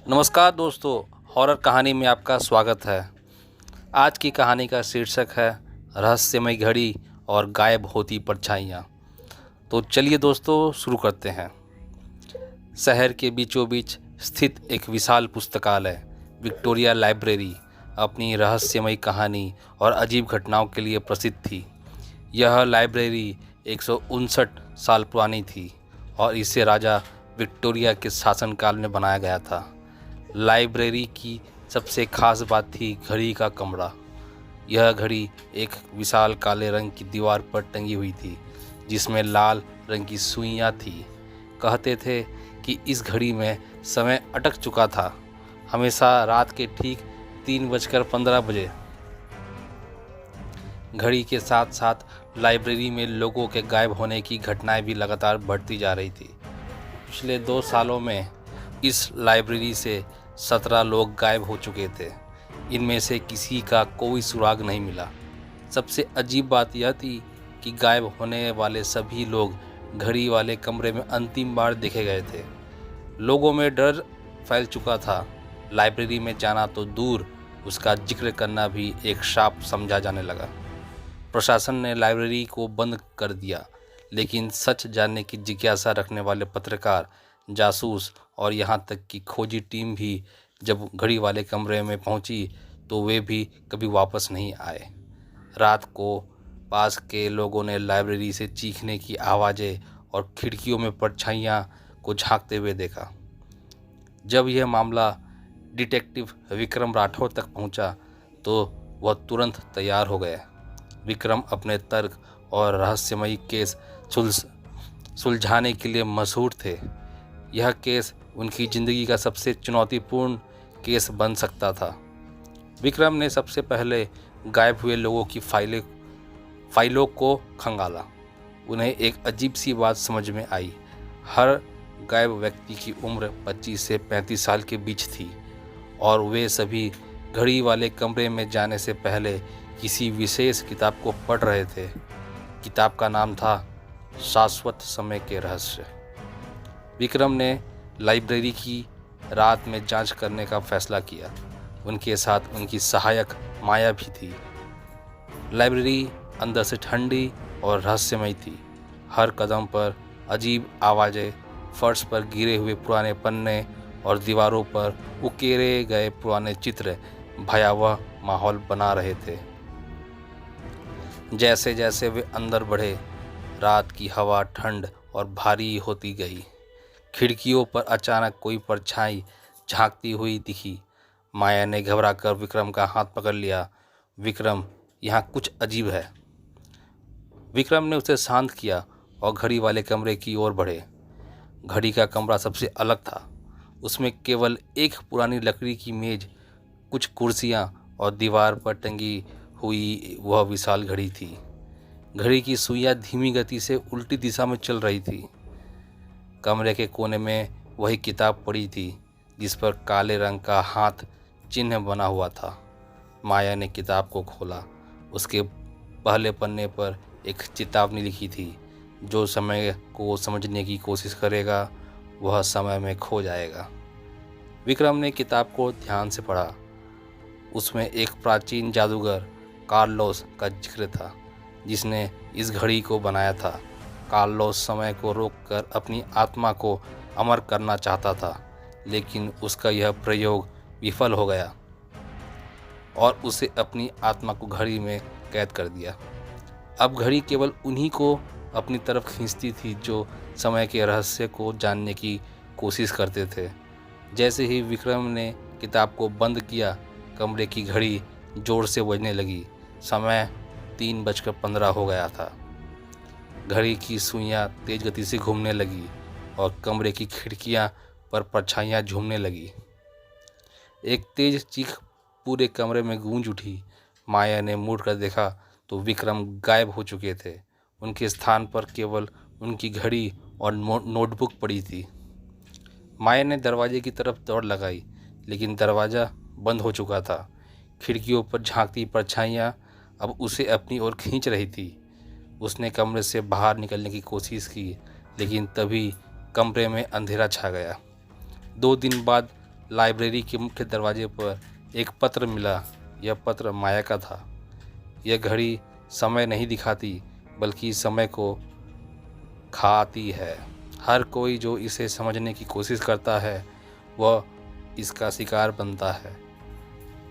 नमस्कार दोस्तों, हॉरर कहानी में आपका स्वागत है। आज की कहानी का शीर्षक है रहस्यमय घड़ी और गायब होती परछाइयाँ। तो चलिए दोस्तों शुरू करते हैं। शहर के बीचों बीच स्थित एक विशाल पुस्तकालय विक्टोरिया लाइब्रेरी अपनी रहस्यमय कहानी और अजीब घटनाओं के लिए प्रसिद्ध थी। यह लाइब्रेरी 159 साल पुरानी थी और इसे राजा विक्टोरिया के शासनकाल में बनाया गया था। लाइब्रेरी की सबसे खास बात थी घड़ी का कमरा। यह घड़ी एक विशाल काले रंग की दीवार पर टंगी हुई थी जिसमें लाल रंग की सुइयां थी। कहते थे कि इस घड़ी में समय अटक चुका था, हमेशा रात के ठीक 3:15 बजे। घड़ी के साथ साथ लाइब्रेरी में लोगों के गायब होने की घटनाएं भी लगातार बढ़ती जा रही थी। पिछले 2 सालों में इस लाइब्रेरी से 17 लोग गायब हो चुके थे। इनमें से किसी का कोई सुराग नहीं मिला। सबसे अजीब बात यह थी कि गायब होने वाले सभी लोग घड़ी वाले कमरे में अंतिम बार देखे गए थे। लोगों में डर फैल चुका था। लाइब्रेरी में जाना तो दूर, उसका जिक्र करना भी एक श्राप समझा जाने लगा। प्रशासन ने लाइब्रेरी को बंद कर दिया, लेकिन सच जानने की जिज्ञासा रखने वाले पत्रकार, जासूस और यहाँ तक कि खोजी टीम भी जब घड़ी वाले कमरे में पहुंची तो वे भी कभी वापस नहीं आए। रात को पास के लोगों ने लाइब्रेरी से चीखने की आवाज़ें और खिड़कियों में परछाइयाँ को झांकते हुए देखा। जब यह मामला डिटेक्टिव विक्रम राठौर तक पहुंचा तो वह तुरंत तैयार हो गए। विक्रम अपने तर्क और रहस्यमयी केस सुलझाने के लिए मशहूर थे। यह केस उनकी ज़िंदगी का सबसे चुनौतीपूर्ण केस बन सकता था। विक्रम ने सबसे पहले गायब हुए लोगों की फाइलों को खंगाला। उन्हें एक अजीब सी बात समझ में आई। हर गायब व्यक्ति की उम्र 25 से 35 साल के बीच थी और वे सभी घड़ी वाले कमरे में जाने से पहले किसी विशेष किताब को पढ़ रहे थे। किताब का नाम था शाश्वत समय के रहस्य। विक्रम ने लाइब्रेरी की रात में जांच करने का फैसला किया। उनके साथ उनकी सहायक माया भी थी। लाइब्रेरी अंदर से ठंडी और रहस्यमय थी। हर कदम पर अजीब आवाज़ें, फर्श पर गिरे हुए पुराने पन्ने और दीवारों पर उकेरे गए पुराने चित्र भयावह माहौल बना रहे थे। जैसे जैसे वे अंदर बढ़े, रात की हवा ठंड और भारी होती गई। खिड़कियों पर अचानक कोई परछाई झांकती हुई दिखी। माया ने घबराकर विक्रम का हाथ पकड़ लिया। विक्रम, यहाँ कुछ अजीब है। विक्रम ने उसे शांत किया और घड़ी वाले कमरे की ओर बढ़े। घड़ी का कमरा सबसे अलग था। उसमें केवल एक पुरानी लकड़ी की मेज, कुछ कुर्सियाँ और दीवार पर टंगी हुई वह विशाल घड़ी थी। घड़ी की सुइयां धीमी गति से उल्टी दिशा में चल रही थी। कमरे के कोने में वही किताब पड़ी थी जिस पर काले रंग का हाथ चिन्ह बना हुआ था। माया ने किताब को खोला। उसके पहले पन्ने पर एक चेतावनी लिखी थी, जो समय को समझने की कोशिश करेगा वह समय में खो जाएगा। विक्रम ने किताब को ध्यान से पढ़ा। उसमें एक प्राचीन जादूगर कार्लोस का जिक्र था जिसने इस घड़ी को बनाया था। कार्लोस समय को रोककर अपनी आत्मा को अमर करना चाहता था, लेकिन उसका यह प्रयोग विफल हो गया और उसे अपनी आत्मा को घड़ी में कैद कर दिया। अब घड़ी केवल उन्हीं को अपनी तरफ खींचती थी जो समय के रहस्य को जानने की कोशिश करते थे। जैसे ही विक्रम ने किताब को बंद किया, कमरे की घड़ी जोर से बजने लगी। समय 3:15 हो गया था। घड़ी की सुइयां तेज गति से घूमने लगी और कमरे की खिड़कियां पर परछाइयां झूमने लगी। एक तेज चीख पूरे कमरे में गूंज उठी। माया ने मुड़कर देखा तो विक्रम गायब हो चुके थे। उनके स्थान पर केवल उनकी घड़ी और नोटबुक पड़ी थी। माया ने दरवाजे की तरफ दौड़ लगाई, लेकिन दरवाज़ा बंद हो चुका था। खिड़कियों पर झांकती परछाइयाँ अब उसे अपनी ओर खींच रही थी। उसने कमरे से बाहर निकलने की कोशिश की, लेकिन तभी कमरे में अंधेरा छा गया। 2 दिन बाद लाइब्रेरी के मुख्य दरवाजे पर एक पत्र मिला। यह पत्र माया का था। यह घड़ी समय नहीं दिखाती बल्कि समय को खाती है। हर कोई जो इसे समझने की कोशिश करता है वह इसका शिकार बनता है।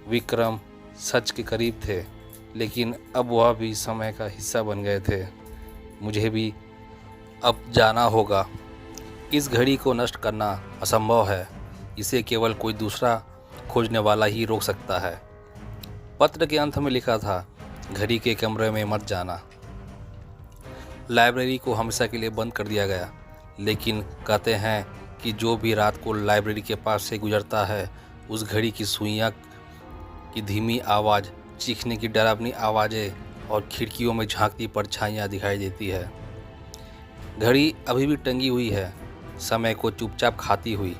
विक्रम सच के करीब थे, लेकिन अब वह भी समय का हिस्सा बन गए थे। मुझे भी अब जाना होगा। इस घड़ी को नष्ट करना असंभव है। इसे केवल कोई दूसरा खोजने वाला ही रोक सकता है। पत्र के अंत में लिखा था, घड़ी के कमरे में मत जाना। लाइब्रेरी को हमेशा के लिए बंद कर दिया गया, लेकिन कहते हैं कि जो भी रात को लाइब्रेरी के पास से गुजरता है उस घड़ी की सुइयां की धीमी आवाज़, चीखने की डरावनी आवाज़ें और खिड़कियों में झांकती परछाइयाँ दिखाई देती है। घड़ी अभी भी टंगी हुई है, समय को चुपचाप खाती हुई।